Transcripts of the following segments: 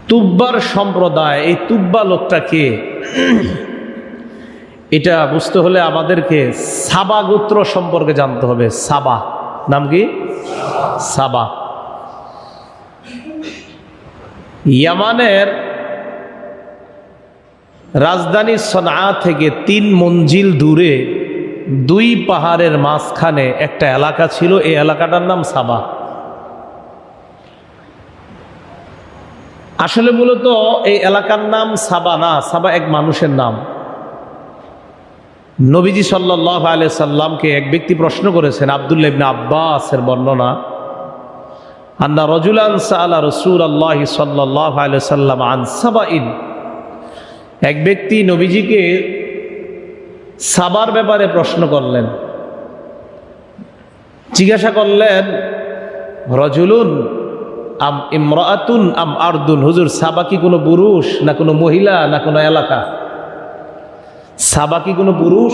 তুব্বার সম্প্রদায়, এই তুব্বা লোকটা কে এটা বুঝতে হলে আমাদেরকে সাবা গোত্র সম্পর্কে জানতে হবে। সাবা নাম কি? সাবা। ইয়ামানের রাজধানী সনআ থেকে 3 মঞ্জিল দূরে 2 পাহাড়ের মাঝখানে একটা এলাকা ছিল। এই এলাকাটার নাম সাবা। আসলে মূলত এই এলাকার নাম সাবা না, সাবা এক মানুষের নাম। নবীজি সাল্লাল্লাহু আলাইহি সাল্লামকে এক ব্যক্তি প্রশ্ন করেছেন, আব্দুল্লাহ ইবনে আব্বাসের বর্ণনা, আন্না রাজুলান সাআলা রাসূলুল্লাহি সাল্লাল্লাহু আলাইহি সাল্লাম আন সাবাইন। এক ব্যক্তি নবীজিকে সাবার ব্যাপারে প্রশ্ন করলেন, জিজ্ঞাসা করলেন, রাজুলুন আম ইমরাআতুন আম আরদুন, হুজুর সাবা কি কোনো পুরুষ না কোনো মহিলা না কোনো এলাকা? সাবা কি কোনো পুরুষ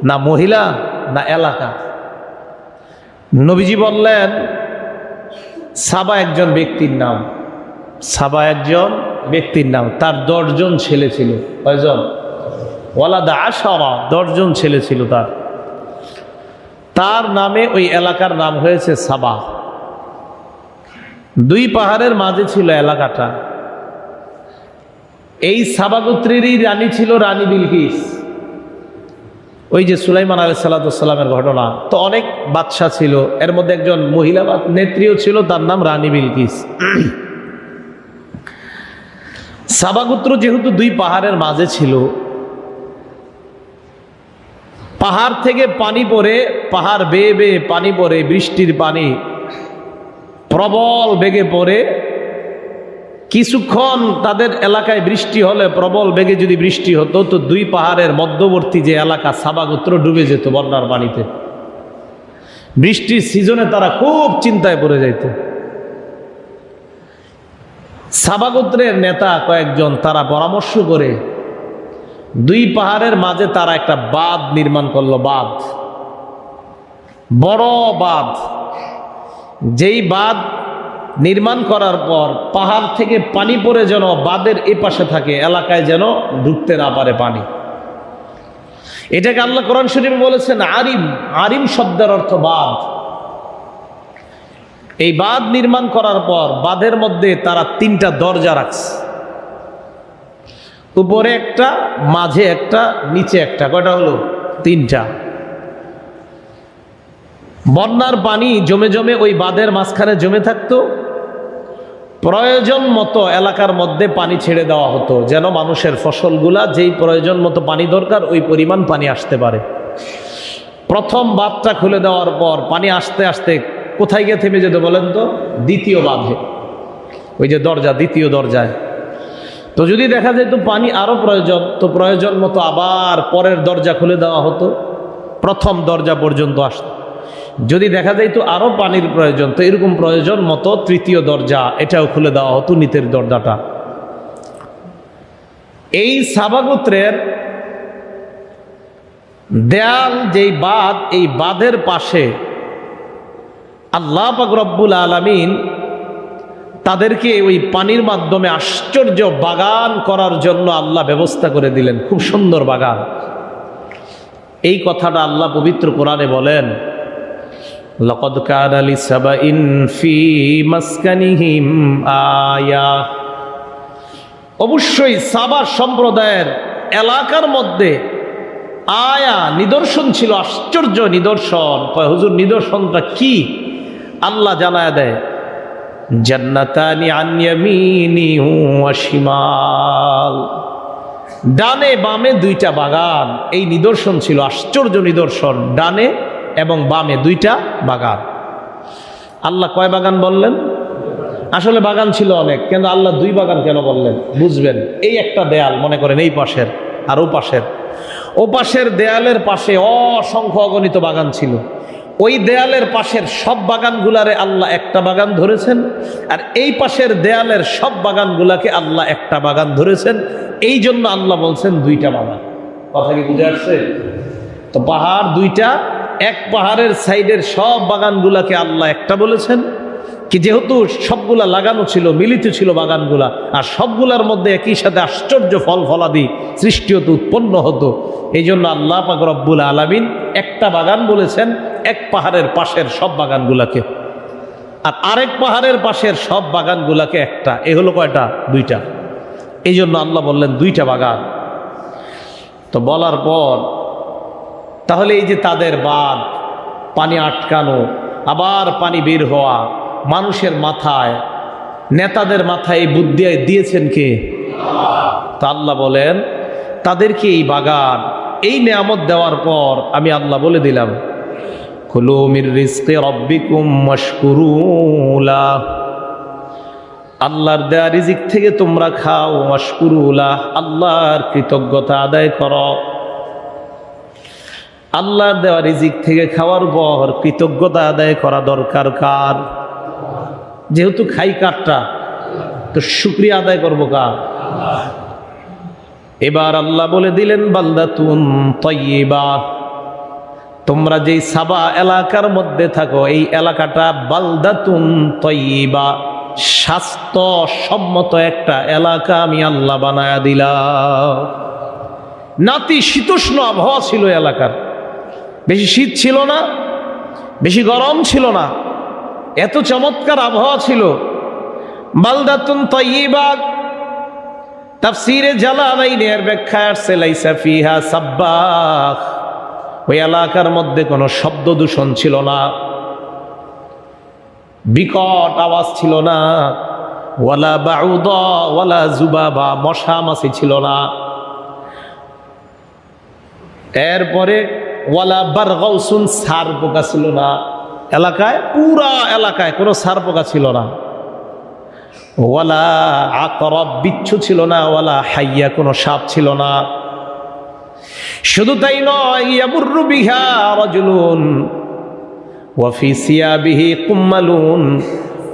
না মহিলা না এলাকা? নবীজি বললেন, সাবা একজন ব্যক্তির নাম। সাবা একজন ব্যক্তির নাম। তার 10 জন ছেলে ছিল। কয়জন? ওয়ালাদা আশারা, 10 জন ছেলে ছিল তার। তার নামে ওই এলাকার নাম হয়েছে সাবা। 2 পাহাড়ের মাঝে ছিল এলাকাটা। এই সাবা গোত্রেরই রানী ছিল রানী বিলকিস। ওই যে সুলাইমান আলাইহিস সালামের ঘটনা, তো অনেক বাদশা ছিল, এর মধ্যে একজন মহিলা নেত্রীও ছিল, তার নাম রানী বিলকিস। সাবা গোত্র যেহেতু 2 পাহাড়ের মাঝে ছিল, পাহাড় থেকে পানি পড়ে, পাহাড় বেয়ে বেয়ে পানি পড়ে, বৃষ্টির পানি প্রবল বেগে পড়ে। কিছুক্ষণ তাদের এলাকায় বৃষ্টি হলে, প্রবল বেগে যদি বৃষ্টি হতো, তো 2 পাহাড়ের মধ্যবর্তী যে এলাকা সাবা গোত্র ডুবে যেত বন্যার পানিতে। বৃষ্টির সিজনে তারা খুব চিন্তায় পড়ে যাইত। সাবা গোত্রের নেতা কয়েকজন তারা পরামর্শ করে 2 পাহাড়ের মাঝে তারা একটা বাঁধ নির্মাণ করলো। বাঁধ, বড় বাঁধ। যেই বাঁধ নির্মাণ করার পর পাহাড় থেকে পানি পড়ে যেন বাঁধের এই পাশে থাকে, এলাকায় যেন ঢুকতে না পারে পানি। এটাকে আল্লাহ কোরআন শরীফে বলেছেন আরিম। আরিম শব্দের অর্থ বাঁধ। এই বাঁধ নির্মাণ করার পর বাঁধের মধ্যে তারা 3টা দরজা রাখছে। উপরে একটা, মাঝে একটা, নিচে একটা। কয়টা হলো? 3টা। বন্যার পানি জমে জমে ওই বাঁধের মাঝখানে জমে থাকতো। প্রয়োজন মতো এলাকার মধ্যে পানি ছেড়ে দেওয়া হতো, যেন মানুষের ফসলগুলা যেই প্রয়োজন মতো পানি দরকার ওই পরিমাণ পানি আসতে পারে। প্রথম বাঁধটা খুলে দেওয়ার পর পানি আস্তে আস্তে কোথায় গিয়ে থেমে যেত বলেন তো? 2য় বাঁধে, ওই যে দরজা, 2য় দরজায়। তো যদি দেখা যেত পানি আরো প্রয়োজন, তো প্রয়োজন মতো আবার পরের দরজা খুলে দেওয়া হতো, প্রথম দরজা পর্যন্ত আসতো। যদি দেখা যাইতো আরো পানির প্রয়োজন, তো এরকম প্রয়োজন মতো 3য় দরজা, এটাও খুলে দেওয়া হতো, নিচের দরজাটা। এই সাবা গোত্রের দেয়াল যেই বাঁধ, এই বাঁধের পাশে আল্লাহ পাক রব্বুল আলামিন তাদেরকে ওই পানির মাধ্যমে আশ্চর্য বাগান করার জন্য আল্লাহ ব্যবস্থা করে দিলেন, খুব সুন্দর বাগান। এই কথাটা আল্লাহ পবিত্র কোরআনে বলেন, লাকাদ কানা লিসাবাইন ফি মাসকানিহিম আয়া। অবশ্যই সাবা সম্প্রদায়ের এলাকার মধ্যে আয়া, নিদর্শন ছিল, আশ্চর্য নিদর্শন। হুজুর নিদর্শনটা কি? আল্লাহ জানায় দেয়, জান্নাতানি আন ইয়ামিনি ওয়া শিমাল, ডানে বামে 2টা বাগান। এই নিদর্শন ছিল, আশ্চর্য নিদর্শন। ডানে এবং বামে 2টা বাগান। আল্লাহ কয় বাগান বললেন? আসলে বাগান ছিল অনেক, কিন্তু আল্লাহ 2 বাগান কেন বললেন বুঝবেন। এই একটা দেয়াল মনে করেন, এই পাশের আর ও পাশের দেয়ালের পাশে অসংখ্য অগণিত বাগান ছিল। ওই দেয়ালের পাশের সব বাগানগুলারে আল্লাহ একটা বাগান ধরেছেন, আর এই পাশের দেয়ালের সব বাগানগুলাকে আল্লাহ একটা বাগান ধরেছেন। এই জন্য আল্লাহ বলছেন 2টা বাগান। কথা কি বুঝে আসছে? তো পাহাড় 2টা, এক পাহাড়ের সাইডের সব বাগানগুলাকে আল্লাহ একটা বলেছেন, কি যেহেতু সবগুলা লাগানো ছিল, মিলিত ছিল বাগানগুলা, আর সবগুলার মধ্যে একই সাথে আশ্চর্য ফল ফলাদি সৃষ্টি হতো, উৎপন্ন হতো। এই জন্য আল্লাহ পাক রব্বুল আলামিন একটা বাগান বলেছেন এক পাহাড়ের পাশের সব বাগানগুলাকে, আর আরেক পাহাড়ের পাশের সব বাগানগুলাকে একটা। এ হলো কয়টা? দুইটা। এই জন্য আল্লাহ বললেন দুইটা বাগান। তো বলার পর তাহলে এই যে তাদের বাঁধ, পানি আটকানো, আবার পানি বের হওয়া, মানুষের মাথায়, নেতাদের মাথায় এই বুদ্ধি দিয়েছেন কে? তা আল্লাহ বলেন তাদেরকে এই বাগান, এই নেয়ামত দেওয়ার পর আমি আল্লাহ বলে দিলাম, কুলু মির রিজকি রাব্বিকুম ওয়াশকুরু লাহ, আল্লাহর দেয়া রিজিক থেকে তোমরা খাও, ওয়াশকুরু লাহ, আল্লাহর কৃতজ্ঞতা আদায় করো। আল্লাহর দেওয়া রিজিক থেকে খাওয়ার পর কৃতজ্ঞতা আদায় করা দরকার কার? যেহেতু খাই কারটা, তো শুকরিয়া আদায় করবো কার? এবার আল্লাহ বলে দিলেন বালদাতুন তাইয়্যিবা, তোমরা যেই সাবা এলাকার মধ্যে থাকো, এই এলাকাটা বালদাতুন তাইয়্যিবা, স্বাস্থ্যসম্মত একটা এলাকা আমি আল্লাহ বানায়া দিলাম। নাতি শীতোষ্ণ আবহাওয়া ছিল এলাকার, বেশি শীত ছিল না, বেশি গরম ছিল না, এত চমৎকার আবহাওয়া ছিল। বালদাতুন তাইয়্যিবা তাফসীরে জালালাইনের ব্যাখ্যা আসছে লাইসা ফিহা সাব্বাহ, ওই এলাকার মধ্যে কোনো শব্দ দূষণ ছিল না, বিকট আওয়াজ ছিল না, ওয়ালা বাউদা ওয়ালা জুবাবা, মশা মাছি ছিল না, এরপরে ওয়ালা বারগাউসুন, সার পোকা ছিল না এলাকায়, পুরা এলাকায় কোনো সার পোকা ছিল না, ওয়ালা আকরাব, বিচ্ছু ছিল না, ওয়ালা হাইয়া, কোনো সাপ ছিল না। শুধু তাই নয়, ইয়ামুররু বিহা রাজুলুন ওয়া ফি সিয়াবিহি কুম্মালুন,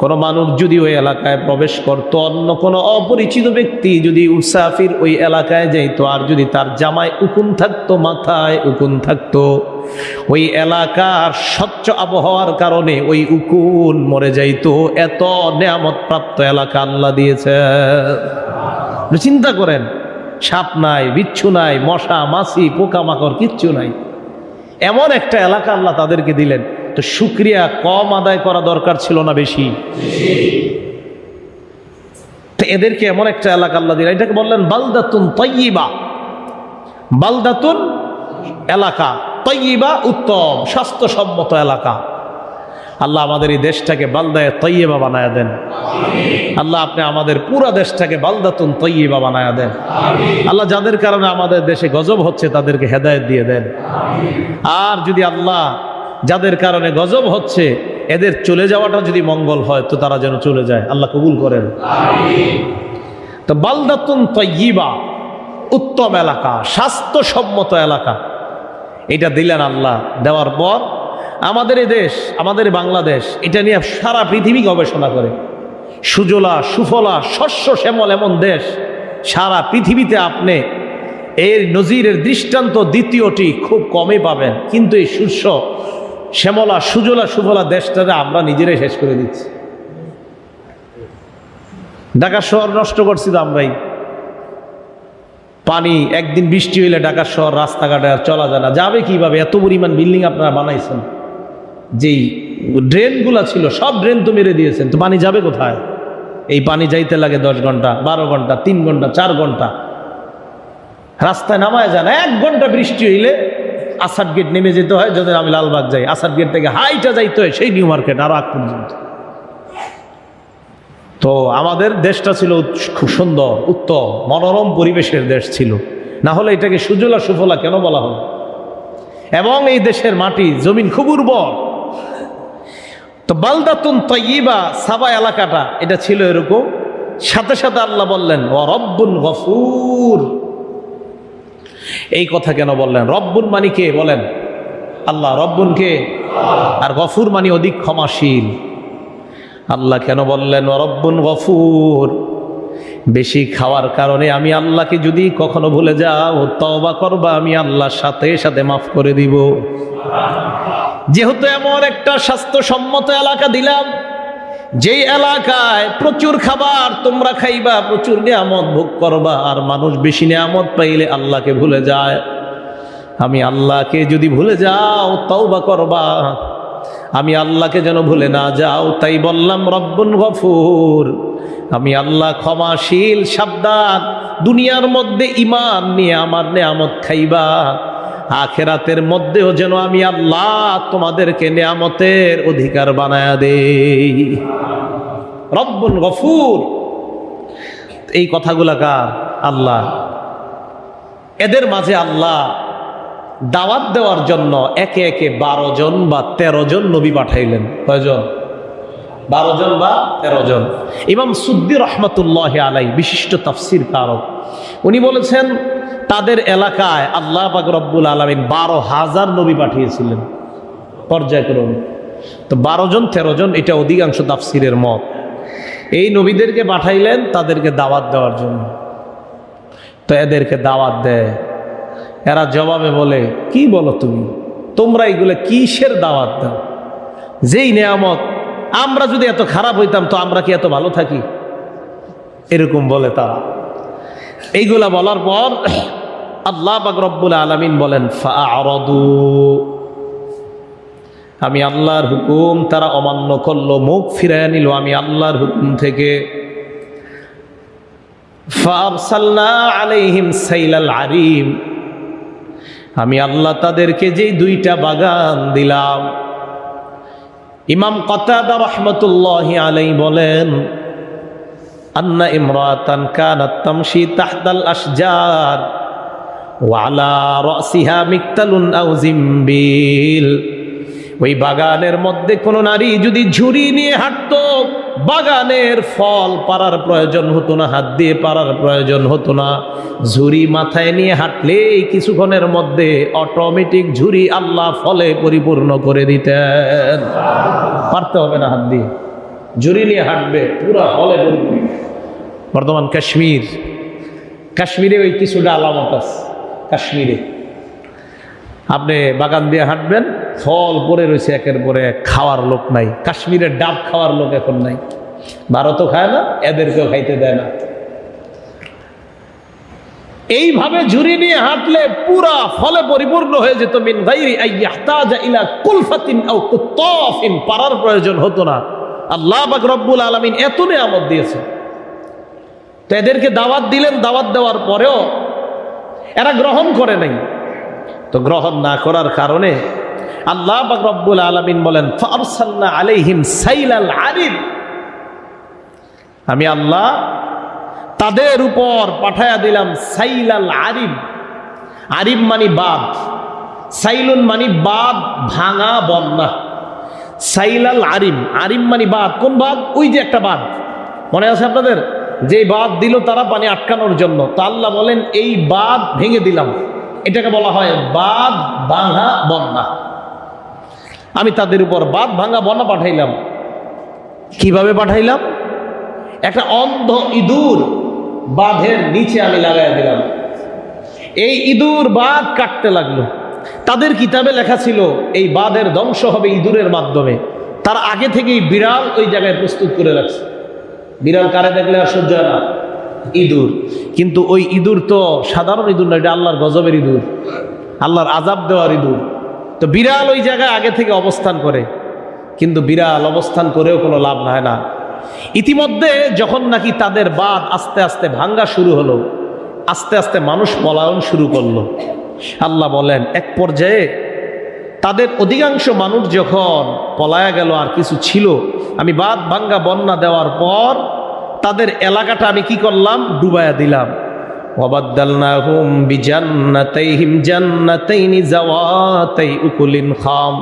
কোনো মানুষ যদি ওই এলাকায় প্রবেশ করত, অন্য কোনো অপরিচিত ব্যক্তি যদি মুসাফির ওই এলাকায় যাইতো, আর যদি তার জামায় উকুন থাকতো, মাথায় উকুন থাকতো, ওই এলাকার স্বচ্ছ আবহাওয়ার কারণে ওই উকুন মরে যাইতো। এত নেয়ামত প্রাপ্ত এলাকা আল্লাহ দিয়েছে। চিন্তা করেন, সাপ নাই, বিচ্ছু নাই, মশা মাছি পোকামাকড় কিচ্ছু নাই, এমন একটা এলাকা আল্লাহ তাদেরকে দিলেন। তো শুকরিয়া কম আদায় করা দরকার ছিল না বেশি? তো এদেরকে এমন একটা এলাকা আল্লাহ দিলেন, এটাকে বললেন বালদাতুন তাইয়্যিবা। বালদাতুন এলাকা, তাইয়্যিবা উত্তম স্বাস্থ্যসম্মত এলাকা। আল্লাহ আমাদের এই দেশটাকে বালদায়ে তাইয়্যিবা বানায়া দেন। আল্লাহ আপনি আমাদের পুরা দেশটাকে বালদাতুন তাইয়্যিবা বানায়া দেন। আল্লাহ যাদের কারণে আমাদের দেশে গজব হচ্ছে তাদেরকে হেদায়েত দিয়ে দেন। আর যদি আল্লাহ যাদের কারণে গজব হচ্ছে এদের চলে যাওয়াটা যদি মঙ্গল হয়, তো তারা যেন চলে যায়, আল্লাহ কবুল করেন। তো বালদাতুন তাইয়্যিবা, উত্তম এলাকা, স্বাস্থ্যসম্মত এলাকা, এটা দিলেন আল্লাহ। দেওয়ার পর আমাদের এই দেশ, আমাদের বাংলাদেশ, এটা নিয়ে সারা পৃথিবী গবেষণা করে। সুজলা সুফলা শস্য শ্যামল এমন দেশ সারা পৃথিবীতে আপনি এর নজিরের দৃষ্টান্ত দ্বিতীয়টি খুব কমই পাবেন। কিন্তু এই শস্য শ্যামলা সুজলা সুফলা দেশটাকে আমরা নিজেরাই শেষ করে দিচ্ছি। ঢাকা শহর নষ্ট করছি তো আমরাই। পানি একদিন বৃষ্টি হইলে ঢাকা শহর রাস্তাঘাটে আর চলা যায় না। যাবে কিভাবে? এত পরিমাণ বিল্ডিং আপনারা বানাইছেন, যেই ড্রেনগুলা ছিল সব ড্রেন তো মেরে দিয়েছেন, তো পানি যাবে কোথায়? এই পানি যাইতে লাগে 10 ঘন্টা, 12 ঘন্টা, 3 ঘন্টা, 4 ঘন্টা, রাস্তায় নামায় যান। 1 ঘন্টা বৃষ্টি হইলে আসাদ গেট নেমে যেতে হয়। যদি আমি লালবাগ যাই, আসাদ গেট থেকে হাইটা যাইতে হয় সেই নিউ মার্কেট আরো আগ পর্যন্ত। তো আমাদের দেশটা ছিল খুব সুন্দর, উত্তম, মনোরম পরিবেশের দেশ ছিল, না হলে এটাকে সুজলা সুফলা কেন বলা হলো? এবং এই দেশের মাটি জমিন খুব উর্বর। তো বালদাতুন তাইয়্যিবা, সাবা এলাকাটা এটা ছিল এরকম। সাথে সাথে আল্লাহ বললেন ওয়া রব্বুন গফুর। এই কথা কেন বললেন? রব্বুন মানে কে বলেন? আল্লাহ। রব্বুন কে? আর গফুর মানে অধিক ক্ষমাশীল। আল্লাহ কেন বললেন ওয়া রব্বুন গফুর? বেশি খাওয়ার কারণে আমি আল্লাহকে যদি কখনো ভুলে যাও, তওবা করবা, আমি আল্লাহর সাথে সাথে মাফ করে দিব। যেহেতু এমন একটা স্বাস্থ্যসম্মত এলাকা দিলাম, যেই এলাকায় প্রচুর খাবার তোমরা খাইবা, প্রচুর নিয়ামত ভোগ করবা, আর মানুষ বেশি নিয়ামত পাইলে আল্লাহকে ভুলে যায়। আমি আল্লাহকে যদি ভুলে যাও তওবা করবা, আমি আল্লাহকে যেন ভুলে না যাও। তাই বললাম রব্বুন গফুর, আমি আল্লাহ ক্ষমাশীল। সাবধান, দুনিয়ার মধ্যে ঈমান নিয়ে আমার নিয়ামত খাইবা, আখিরাতের মধ্যেও যেন আমি আল্লাহ তোমাদেরকে নিয়ামতের অধিকার বানায়া দেই। রব্বুন গফুর, এই কথাগুলা কার? আল্লাহ। এদের মাঝে আল্লাহ দাওয়াত দেওয়ার জন্য একে একে 12 জন বা 13 জন নবী পাঠাইলেন। কয়জন? 12 জন বা 13 জন। ইমাম সুদ্দি রহমতুল্লাহ আলাই, বিশিষ্ট তাফসীর কারক, উনি বলেছেন তাদের এলাকায় আল্লাহ পাক রব্বুল আলামিন 12,000 নবী পাঠিয়েছিলেন পর্যায়ক্রমে। তো 12 জন 13 জন, এটা অধিকাংশ তাফসীরের মত। এই নবীদেরকে পাঠাইলেন তাদেরকে দাওয়াত দেওয়ার জন্য। তো এদেরকে দাওয়াত দেয়, এরা জবাবে বলে, কি বলো তুমি, তোমরা এগুলো কিসের দাওয়াত দাও? যেই নিয়ামত, আমরা যদি এত খারাপ হইতাম তো আমরা কি এত ভালো থাকি? এরকম বলে তারা। এইগুলা বলার পর আল্লাহ পাক রব্বুল আলামিন বলেন ফাআরাদু, আমি আল্লাহর হুকুম তারা অমান্য করলো, মুখ ফিরায় নিল আমি আল্লাহর হুকুম থেকে। ফাআরসালনা আলাইহিম সাইলাল আরিম, আমি আল্লাহ তাদেরকে যেই 2টা বাগান দিলাম। ইমাম কাতাদা রাহমাতুল্লাহি আলাইহি বলেন, আন্না ইমরাতান কানাত তামশি তাহতাল আশজার ওয়া আলা রাসিহা মিকতালুন আও জিমবিল। ওই বাগানের মধ্যে কোন নারী যদি ঝুড়ি নিয়ে হাঁটতো, বাগানের ফল পাড়ার প্রয়োজন হতো না, হাত দিয়ে পাড়ার প্রয়োজন হতো না। ঝুড়ি মাথায় নিয়ে হাঁটলেই কিছুক্ষণের মধ্যে অটোমেটিক ঝুড়ি আল্লাহ ফলে পরিপূর্ণ করে দিতেন। পারতে হবে না, হাত দিয়ে ঝুড়ি নিয়ে হাঁটবে, পুরা ফলে পরিপূর্ণ। বর্তমান কাশ্মীরে ওই কিছুটা আলামত আছে। কাশ্মীরে আপনি বাগান দিয়ে হাঁটবেন, ফল পরে রয়েছে একের পরে এক, খাওয়ার লোক নাই। কাশ্মীরের ডাব খাওয়ার লোক এখন নাই। ভারতও খায় না, এদেরকেও খাইতে দেয় না। এইভাবে ঝুড়ি নিয়ে হাঁটলে পুরা ফলে পরিপূর্ণ হয়ে যেত। মিন গায়রি আইয়াহতাজা ইলা কুলফাতিন আও কুত্তাফিন, পারার প্রয়োজন হতো না। আল্লাহ পাক রব্বুল আলামিন এত নিয়ামত দিয়েছে। তো এদেরকে দাওয়াত দিলেন, দাওয়াত দেওয়ার পরেও এরা গ্রহণ করে নাই। তো গ্রহণ না করার কারণে আল্লাহ পাক রব্বুল আলামিন বলেন ফারসালনা আলাইহিম সাইলাল আরিম, আমি আল্লাহ তাদের উপর পাঠায়া দিলাম সাইলাল আরিম। আরিম মানে বাঁধ, সাইলুন মানে বাঁধ, ভাঙা বন্যা। সাইলাল আরিম, আরিম মানে বাঁধ। কোন বাঁধ? ওই যে একটা বাঁধ মনে আছে আপনাদের, যে বাঁধ দিল তারা পানি আটকানোর জন্য। তো আল্লাহ বলেন এই বাঁধ ভেঙে দিলাম, এটাকে বলা হয় বাঁধ ভাঙা বন্যা। আমি তাদের উপর বাঁধ ভাঙা বন্যা পাঠাইলাম। কিভাবে পাঠাইলাম? একটা অন্ধ ইঁদুর বাঁধের নিচে আমি লাগাই দিলাম। এই ইঁদুর বাঁধ কাটতে লাগলো। তাদের কিতাবে লেখা ছিল এই বাঁধের ধ্বংস হবে ইঁদুরের মাধ্যমে। তার আগে থেকেই বিড়াল ওই জায়গায় প্রস্তুত করে রাখছে। বিড়াল কারে দেখলে আর সহ্য হয় না? ইঁদুর। কিন্তু ওই ইঁদুর তো সাধারণ ইঁদুর না, এটা আল্লাহর গজবের ইঁদুর, আল্লাহর আজাব দেওয়ার ইঁদুর। তো বিড়াল ওই জায়গায় আগে থেকে অবস্থান করে, কিন্তু বিড়াল অবস্থান করেও কোনো লাভ হয় না। ইতিমধ্যে যখন নাকি তাদের বাঁধ আস্তে আস্তে ভাঙ্গা শুরু হলো, আস্তে আস্তে মানুষ পলায়ন শুরু করলো। আল্লাহ বলেন এক পর্যায়ে তাদের অধিকাংশ মানুষ যখন পলায়া গেল, আর কিছু ছিল, আমি বাঁধ ভাঙ্গা বন্যা দেওয়ার পর তাদের এলাকাটা আমি কি করলাম? ডুবাইয়া দিলাম। ওয়াবাদদালনাহুম বিজান্নাতাইহিম জান্নাতাইনি যাওয়াতাই উকুলিন খাম,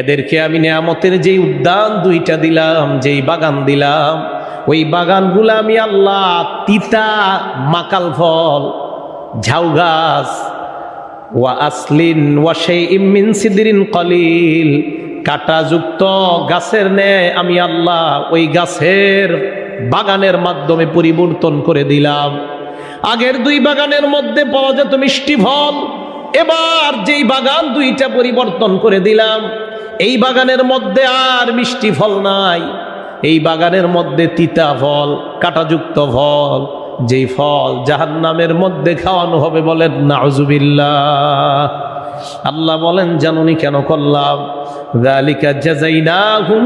এদেরকে আমি নিয়ামতের যেই উদ্যান 2টা দিলাম, যেই বাগান দিলাম, ওই বাগানগুলো আমি আল্লাহ তিতা মাকাল ফল, ঝাউ গাছ, ওয়া আসলিন ওয়া শাইইম মিন সিদরিন কলিল, কাঁটাযুক্ত গাছের ন্যায় আমি আল্লাহ ওই গাছের বাগানের মাধ্যমে পরিবর্তন করে দিলাম। আগের 2 বাগানের মধ্যে পাওয়া যেত মিষ্টি ফল, এবার যেই বাগান 2টা পরিবর্তন করে দিলাম, এই বাগানের মধ্যে আর মিষ্টি ফল নাই, এই বাগানের মধ্যে তিতা ফল, কাঁটাযুক্ত ফল, যেই ফল জাহান্নামের মধ্যে খাওয়ানো হবে। বলেন নাউজুবিল্লাহ। আল্লাহ বলেন জানুনি কেন করলাম? যালিকা জাযাইনাহুম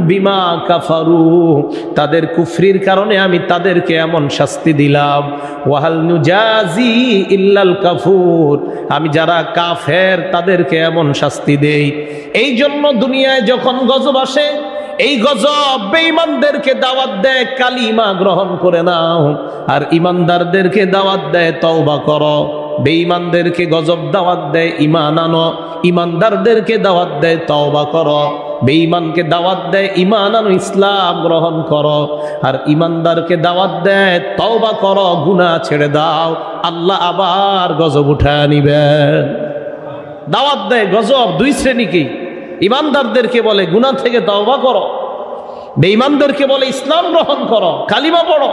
বিমা কাফারু, তাদের কুফরির কারণে আমি তাদেরকে এমন শাস্তি দিলাম। ওয়াহাল নুজাজি ইল্লাল কাফুর, আমি যারা কাফের তাদেরকে এমন শাস্তি দেই। এই জন্য দুনিয়ায় যখন গজব আসে, এই গজব বেঈমানদেরকে দাওয়াত দেয় কালিমা গ্রহণ করে নাও, আর ইমানদারদেরকে দাওয়াত দেয় তওবা করো। বেঈমানদেরকে গজব দাওয়াত দেয় ঈমান আনো, ইমানদারদেরকে দাওয়াত দেয় তওবা করো। বেঈমানকে দাওয়াত দেয় ঈমান আনো, ইসলাম গ্রহণ করো, আর ইমানদারকে দাওয়াত দেয় তওবা করো, গুনাহ ছেড়ে দাও, আল্লাহ আবার গজব উঠায় নিবেন। দাওয়াত দেয় গজব দুই শ্রেণীকে, ইমানদারদেরকে বলে গুনাহ থেকে তওবা করো, বেঈমানদেরকে বলে ইসলাম গ্রহণ করো, কালিমা পড়ো।